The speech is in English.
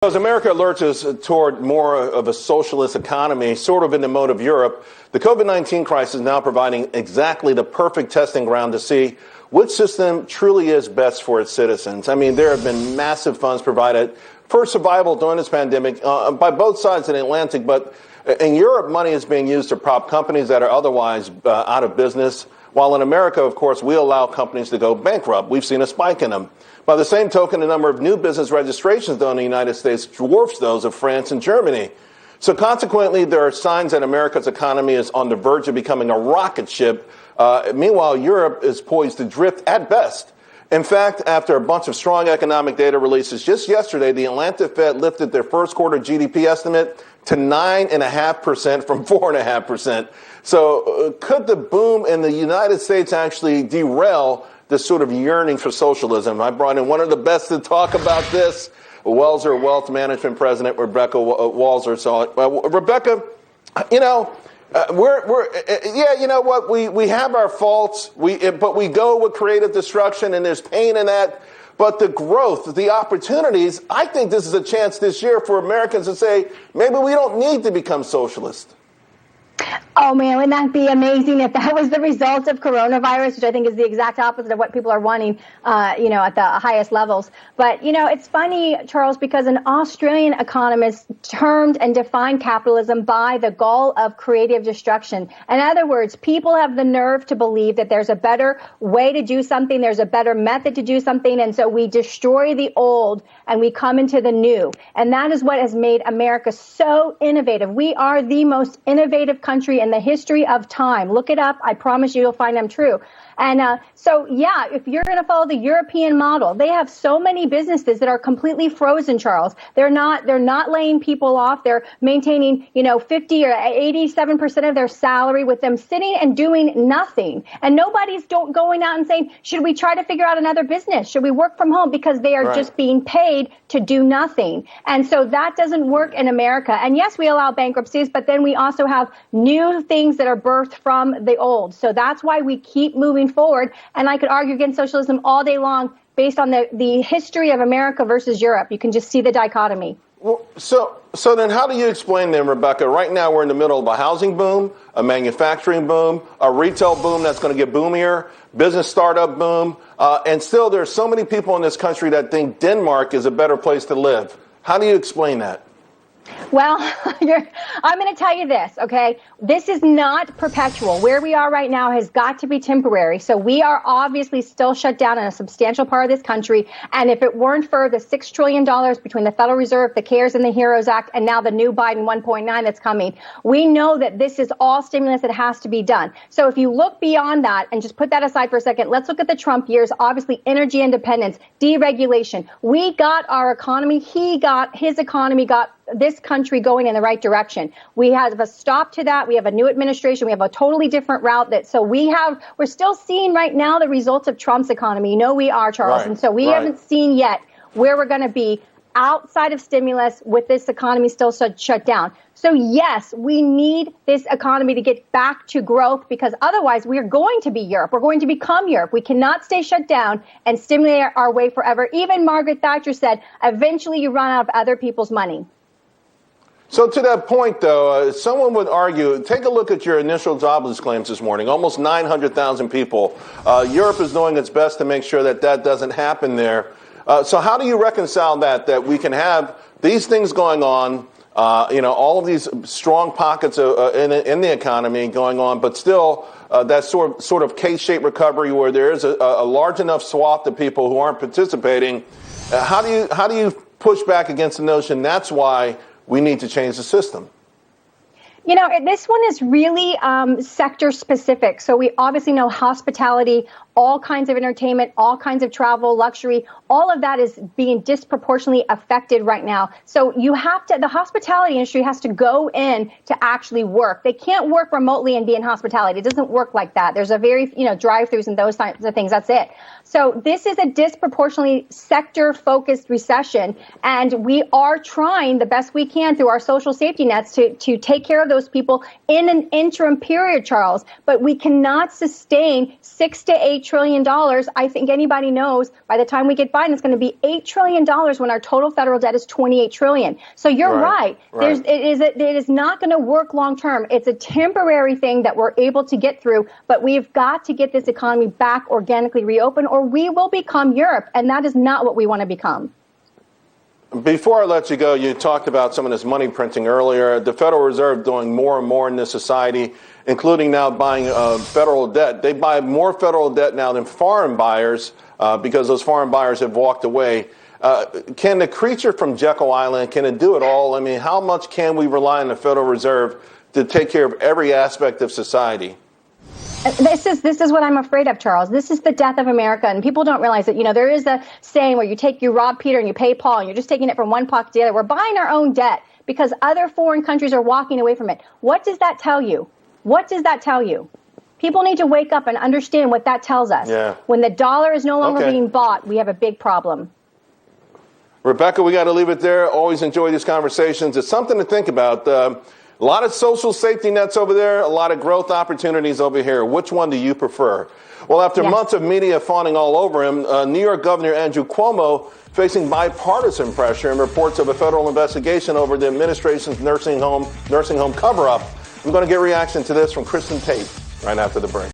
As America lurches toward more of a socialist economy, sort of in the mode of Europe, the COVID-19 crisis is now providing exactly the perfect testing ground to see which system truly is best for its citizens. I mean, there have been massive funds provided for survival during this pandemic by both sides of the Atlantic, but in Europe, money is being used to prop companies that are otherwise out of business, while in America, of course, we allow companies to go bankrupt. We've seen a spike in them. By the same token, the number of new business registrations, though, in the United States dwarfs those of France and Germany. So consequently, there are signs that America's economy is on the verge of becoming a rocket ship. Meanwhile, Europe is poised to drift at best. In fact, after a bunch of strong economic data releases just yesterday, the Atlanta Fed lifted their first quarter GDP estimate to 9.5% from 4.5%. So could the boom in the United States actually derail this sort of yearning for socialism? I brought in one of the best to talk about this, Walser Wealth Management President Rebecca Walser. So, Rebecca, you know what? We have our faults, but we go with creative destruction, and there's pain in that. But the growth, the opportunities, I think this is a chance this year for Americans to say, maybe we don't need to become socialist. Oh, man, wouldn't that be amazing if that was the result of coronavirus, which I think is the exact opposite of what people are wanting, at the highest levels. But, it's funny, Charles, because an Australian economist termed and defined capitalism by the goal of creative destruction. In other words, people have the nerve to believe that there's a better way to do something, there's a better method to do something, and so we destroy the old and we come into the new. And that is what has made America so innovative. We are the most innovative country in the history of time. Look it up. I promise you'll find them true. And if you're going to follow the European model, they have so many businesses that are completely frozen, Charles. They're not laying people off. They're maintaining, 50 or 87% of their salary with them sitting and doing nothing. And nobody's going out and saying, should we try to figure out another business? Should we work from home? Because they are just being paid to do nothing. And so that doesn't work in America. And yes, we allow bankruptcies, but then we also have new things that are birthed from the old. So that's why we keep moving forward. And I could argue against socialism all day long based on the history of America versus Europe. You can just see the dichotomy. Well, so then how do you explain then, Rebecca? Right now we're in the middle of a housing boom, a manufacturing boom, a retail boom that's going to get boomier, business startup boom, and still there's so many people in this country that think Denmark is a better place to live. How do you explain that? Well, I'm going to tell you this, okay? This is not perpetual. Where we are right now has got to be temporary. So we are obviously still shut down in a substantial part of this country. And if it weren't for the $6 trillion between the Federal Reserve, the CARES and the HEROES Act, and now the new Biden 1.9 that's coming, we know that this is all stimulus that has to be done. So if you look beyond that and just put that aside for a second, let's look at the Trump years. Obviously, energy independence, deregulation. We got our economy. His economy got this country going in the right direction. We have a stop to that. We have a new administration. We have a totally different route we're still seeing right now the results of Trump's economy. We are, Charles. Right, and so we haven't seen yet where we're going to be outside of stimulus with this economy still shut down. So yes, we need this economy to get back to growth because otherwise we're going to be Europe. We're going to become Europe. We cannot stay shut down and stimulate our way forever. Even Margaret Thatcher said, eventually you run out of other people's money. So to that point, though, someone would argue, take a look at your initial jobless claims this morning, almost 900,000 people. Europe is doing its best to make sure that doesn't happen there. So how do you reconcile that we can have these things going on, all of these strong pockets in the economy going on, but still that sort of K-shaped recovery where there is a large enough swath of people who aren't participating? How do you push back against the notion that's why we need to change the system? This one is really sector specific. So we obviously know hospitality, all kinds of entertainment, all kinds of travel, luxury, all of that is being disproportionately affected right now. So the hospitality industry has to go in to actually work. They can't work remotely and be in hospitality. It doesn't work like that. There's a very, drive-throughs and those kinds of things. That's it. So this is a disproportionately sector-focused recession, and we are trying the best we can through our social safety nets to take care of those people in an interim period, Charles. But we cannot sustain 6 to 8 $28 trillion. I think anybody knows by the time we get Biden, it's going to be $8 trillion when our total federal debt is $28 trillion. So you're right. It is not going to work long term. It's a temporary thing that we're able to get through, but we've got to get this economy back organically reopened, or we will become Europe, and that is not what we want to become. Before I let you go, you talked about some of this money printing earlier. The Federal Reserve doing more and more in this society, including now buying federal debt. They buy more federal debt now than foreign buyers because those foreign buyers have walked away. Can the creature from Jekyll Island, can it do it all? I mean, how much can we rely on the Federal Reserve to take care of every aspect of society? This is what I'm afraid of, Charles. This is the death of America, and people don't realize that. You know, there is a saying where you rob Peter and you pay Paul, and you're just taking it from one pocket to the other. We're buying our own debt because other foreign countries are walking away from it. What does that tell you? What does that tell you? People need to wake up and understand what that tells us. Yeah. When the dollar is no longer being bought, we have a big problem. Rebecca, we got to leave it there. Always enjoy these conversations. It's something to think about. A lot of social safety nets over there, a lot of growth opportunities over here. Which one do you prefer? Well, after months of media fawning all over him, New York Governor Andrew Cuomo facing bipartisan pressure and reports of a federal investigation over the administration's nursing home cover-up. I'm going to get reaction to this from Kristen Tate right after the break.